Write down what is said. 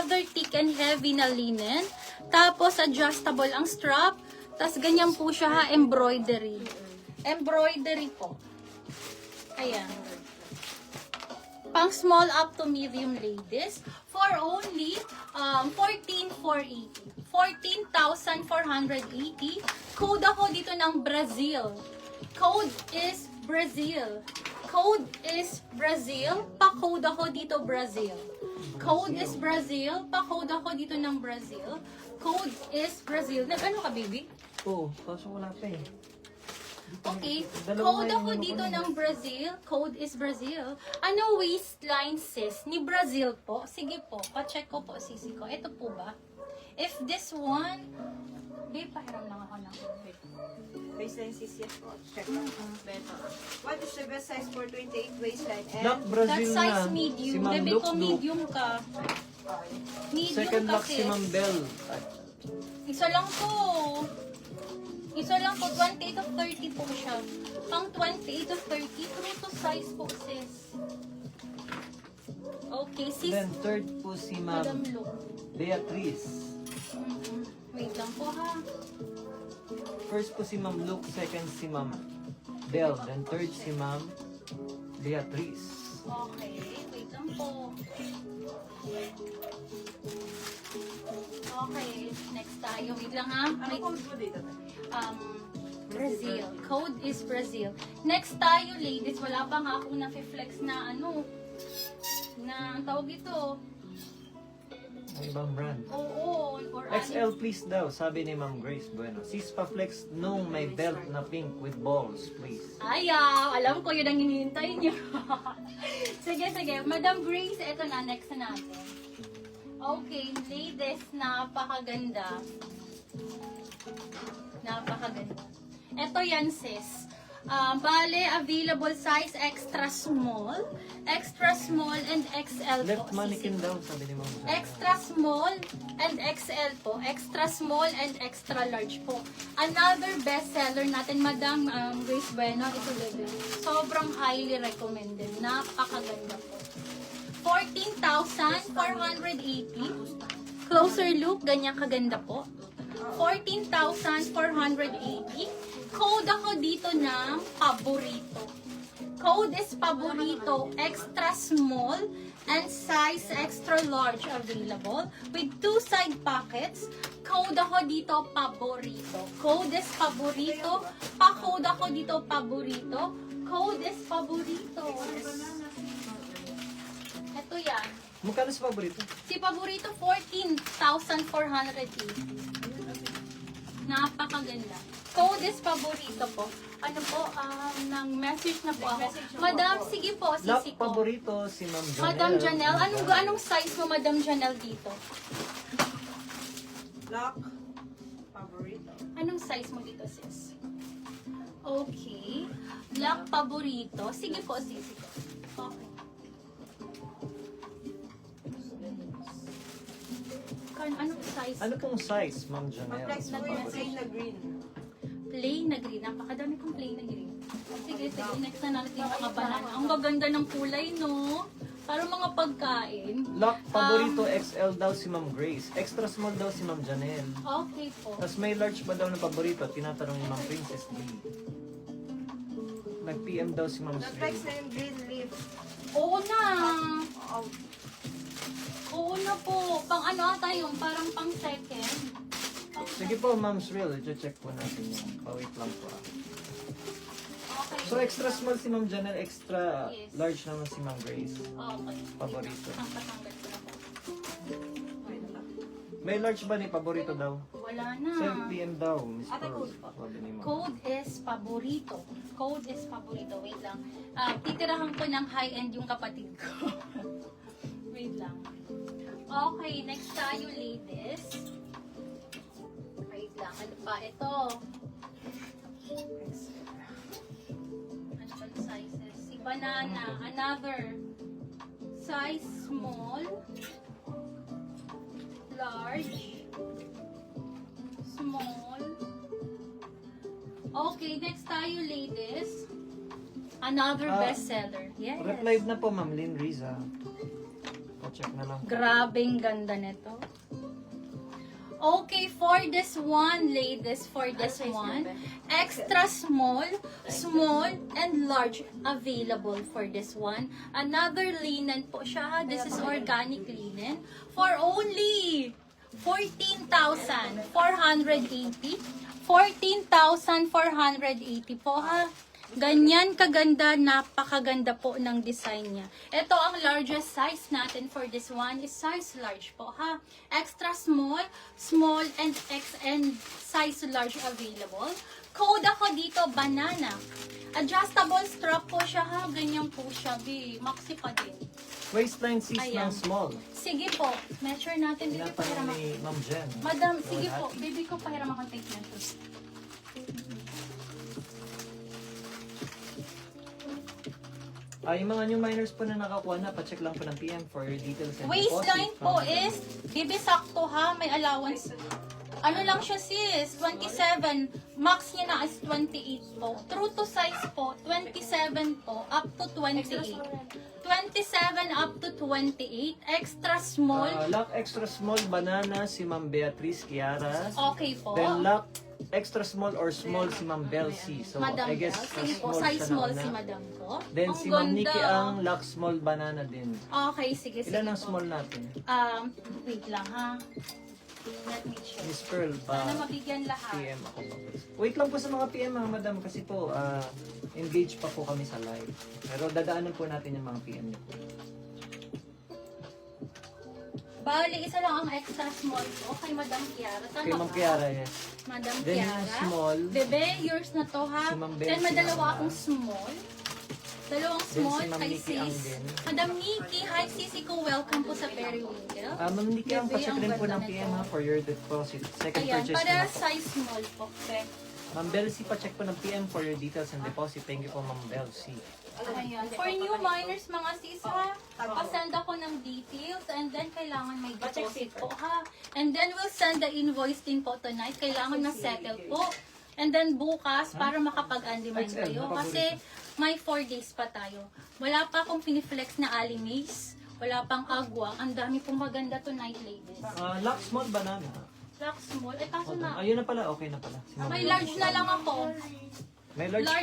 Another thick and heavy na linen. Tapos, adjustable ang strap. Tapos, ganyan po siya ha, embroidery. Embroidery po. Ayan. Pang small up to medium ladies for only 14,480. 14,480. Code ako dito ng Brazil. Code is Brazil. Code is Brazil. Pa-code ako dito Brazil. Code is Brazil. Pa-code ako dito ng Brazil. Code is Brazil. Nag-ano ka, baby? Oo, kaso wala pa eh. Okay, code ako dito ng Brazil. Code is Brazil. Ano waistline, sis? Ni Brazil po. Sige po, pa-check ko po, sisi ko. Ito po ba? If this one, babe, pahiram lang ako ng Waistline sis, yes po. Check lang. Beto. What is the best size for 28 waistline? Lock And Brazil that na. size Si medium. Ma'am Baby Look ko, Look. medium ka. Medium Second ka, lock si sis. Ma'am Bell. Ay, Isa lang to. Isa lang po, 28 of 30 po siya. Pang 28 of 30, true to size po, sis. Okay, sis. Then third po si Madam Ma'am Look. Beatrice. Wait lang po ha. First po si Ma'am Luke, second si Ma'am Bell, then third si Ma'am Beatrice. Okay, wait lang po. Okay, next tayo. Wait lang ha. ano Wait. code po dito? Brazil. Code is Brazil. Next tayo, ladies. Wala pa nga akong na-flex na ano. Na, ang tawag ito. Ang ibang brand. Oo. Or XL please daw, sabi ni Ma'am Grace Bueno. Sis pa-flex nung may belt na pink with balls, please. Ayaw. Alam ko yun ang hinihintay niyo. Sige, sige. Madam Grace, ito na. Next na natin. Okay, ladies, napakaganda. Napakaganda. Ito yan, sis. Bale, available size extra small, and XL po. Left mannequin Sisi. daw, sabi ni Ma'am Grace. Extra small and XL po. Extra small and extra large po. Another bestseller natin, Madam Grace Bueno, ito level. Sobrang highly recommended. Napakaganda po. 14,480. Closer look, ganyan kaganda po. 14,480. Code ako dito ng paborito. Code is paborito, extra small and size extra large available with 2 side pockets. Code ako dito paborito. Code is paborito. Pa-code ako dito paborito. Code is paborito. Ito yan. Magkano si paborito? Si paborito 14,480. Napakaganda. Code is paborito po. Ano po, nang message na po ako. Madam, sige po, Lock sisi ko. paborito si Ma'am Janelle. Madam Janelle, anong size mo, Madam Janelle, dito? Lock. Favorito. Anong size mo dito, sis? Okay. Black paborito. Sige po, sisi ko. Okay. Anong size? Ano pong size, Ma'am Janelle? Mag-flex po yung plain na green. Plain na green. Napakadami kong plain na green. Sige, sige. Next na natin yung mga banana. Ang gaganda ng kulay, no? Parang mga pagkain. Lock paborito XL daw si Ma'am Grace. Extra small daw si Ma'am Janelle. Okay po. Tapos may large ba daw na paborito? Tinatanong ni Ma'am Princess D. Nag-PM daw si Ma'am Na-flex Sri. na yung green leaf. Oo na. Oh, Oo na po. Pang ano ata yung parang pang second. Sige po, Ma'am Sril. I-check po natin yung pawait lang po. Okay. So extra small si Ma'am Janelle, extra Yes. large naman si Ma'am Grace. Okay. Paborito. Ang patanggal ko na po. wait lang. May large ba ni paborito daw? Wala na. 7 PM daw, Miss Ate, Pearl. code po. Sabi ni Ma'am. Code is paborito. Code is paborito. Wait lang. Titirahan ko ng high-end yung kapatid ko. Wait lang. Okay, next tayo, ladies. Wait lang. Ano pa? Ito. Ano ba yung sizes? Si banana. Another. Size small. Large. Small. Okay, next tayo, ladies. Another bestseller. Yes. Replied na po, Ma'am Lynn Riza. pacheck na lang. Grabing ganda nito. Okay, for this one, ladies, for this one, extra small, small, and large available for this one. Another linen po siya. This is organic linen for only 14,480. 14,480 po ha. Ganyan kaganda, napakaganda po ng design niya. Ito ang largest size natin for this one is size large po ha. Extra small, small, and and size large available. Code ako dito, banana. Adjustable strap po siya ha. Ganyan po siya, maxi pa din. Waistline sis Ayan. ng small. Sige po, measure natin. Bibi, Pinapan pahiram ako. ni Ma'am Jen. Madam, sige po. Bibi ko, pahiram ako take measure. Yung mga new minors po na nakakuha na, pacheck lang po ng PM for your details and Waistline deposit. po is, bibi sakto ha, may allowance. Ano lang siya sis, 27. Max niya na is 28 po. True to size po, 27 po, up to 28. 27 up to 28. Extra small. Lock extra small banana si Ma'am Beatrice Kiaras. Okay po. Then lock extra small or small si Ma'am Belsi. So Madam I guess Bell. Sige po, small size siya small nauna. si Madam ko. Then Ang si Ma'am ganda. Nikki ang lock small banana din. Okay, sige, sige Ilan ang po. small natin? Wait lang ha. Let me check. Miss Pearl, Sana mabigyan lahat. PM ako pa. Wait lang po sa mga PM mga madam kasi po engage pa po kami sa live. Pero dadaanan po natin yung mga PM niyo po. Bali, isa lang ang extra small po kay Madam Kiara. Tama Kay Ma'am ba? Kiara, yes. Madam Then yung Kiara. small, Bebe, yours na to ha. Si Ma'am Bel, Then si madalawa Ma'am akong small. Dalawang Then small si Ma'am kay Nikki ang sis. din. Madam Nikki, hi sisi ko. Welcome po sa Periwinkle. Ma'am Nikki, ang Bebe, pacheck ang rin po ganda ng PM nito. ha for your deposit. Second Ayan, purchase para na po. size small po. Okay. Ma'am Belsi, pacheck po ng PM for your details and deposit. Thank you po Ma'am Belsi. Ayan. For new minors, mga sis ha, pasend ako ng details and then kailangan may deposit po ha. And then we'll send the invoice din po tonight. Kailangan na settle po. And then bukas, para makapag-undiman kayo. Kasi may 4 days pa tayo. Wala pa akong piniflex na alimis. Wala pang agwa. Ang dami pong maganda tonight, ladies. Lock small banana. Black small. Eh, kaso na. Ayun na pala, okay na pala. Si Ma'am May Belsi. large na lang ako. May large Large